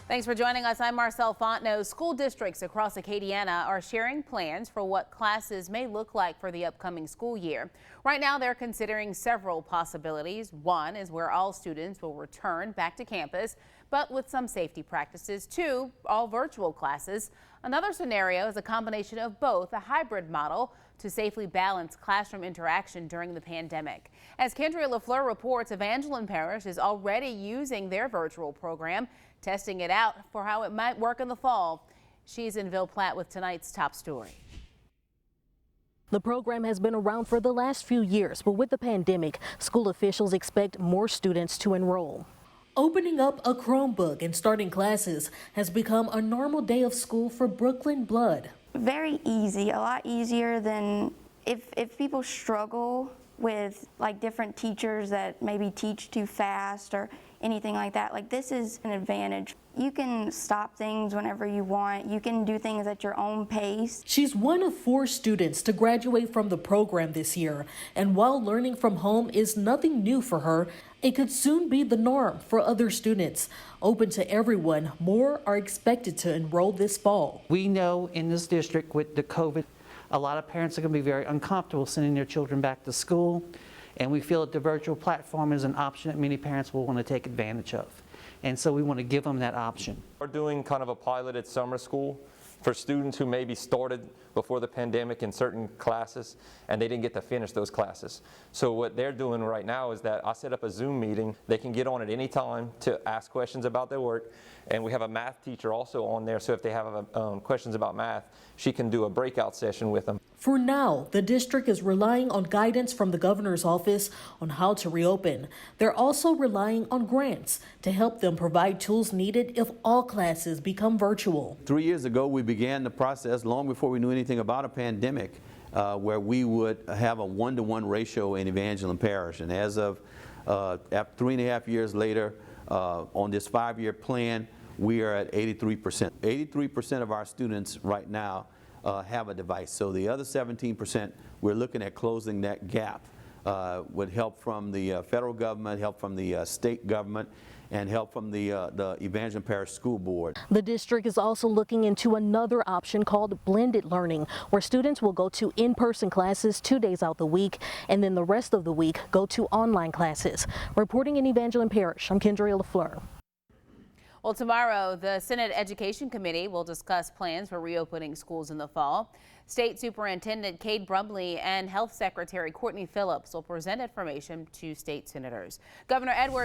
Thanks for joining us. I'm Marcel Fontenot. School districts across Acadiana are sharing plans for what classes may look like for the upcoming school year. Right now, they're considering several possibilities. One is where all students will return back to campus, but with some safety practices. Two, all virtual classes. Another scenario is a combination of both, a hybrid model to safely balance classroom interaction during the pandemic. As Kendria LaFleur reports, Evangeline Parish is already using their virtual program, testing it out for how it might work in the fall. She's in Ville Platte with tonight's top story. The program has been around for the last few years, but with the pandemic, school officials expect more students to enroll. Opening up a Chromebook and starting classes has become a normal day of school for Brooklyn Blood. Very easy, a lot easier than if people struggle with like different teachers that maybe teach too fast or anything like that. Like, this is an advantage. You can stop things whenever you want. You can do things at your own pace. She's one of 4 students to graduate from the program this year. And while learning from home is nothing new for her, it could soon be the norm for other students. Open to everyone, more are expected to enroll this fall. We know in this district with the COVID, a lot of parents are going to be very uncomfortable sending their children back to school. And we feel that the virtual platform is an option that many parents will want to take advantage of. And so we want to give them that option. We're doing kind of a piloted summer school for students who maybe started before the pandemic in certain classes and they didn't get to finish those classes. So what they're doing right now is that I set up a Zoom meeting. They can get on at any time to ask questions about their work. And we have a math teacher also on there, so if they have questions about math, she can do a breakout session with them. For now, the district is relying on guidance from the governor's office on how to reopen. They're also relying on grants to help them provide tools needed if all classes become virtual. 3 years ago, we began the process long before we knew anything about a pandemic, where we would have a 1-to-1 ratio in Evangeline Parish. And as of 3.5 years later, on this 5-year plan, we are at 83%. 83% of our students right now have a device. So the other 17%, we're looking at closing that gap with help from the federal government, help from the state government, and help from the Evangeline Parish School Board. The district is also looking into another option called blended learning, where students will go to in-person classes 2 days out the week, and then the rest of the week go to online classes. Reporting in Evangeline Parish, I'm Kendria LaFleur. Well, tomorrow, the Senate Education Committee will discuss plans for reopening schools in the fall. State Superintendent Cade Brumley and Health Secretary Courtney Phillips will present information to state senators. Governor Edwards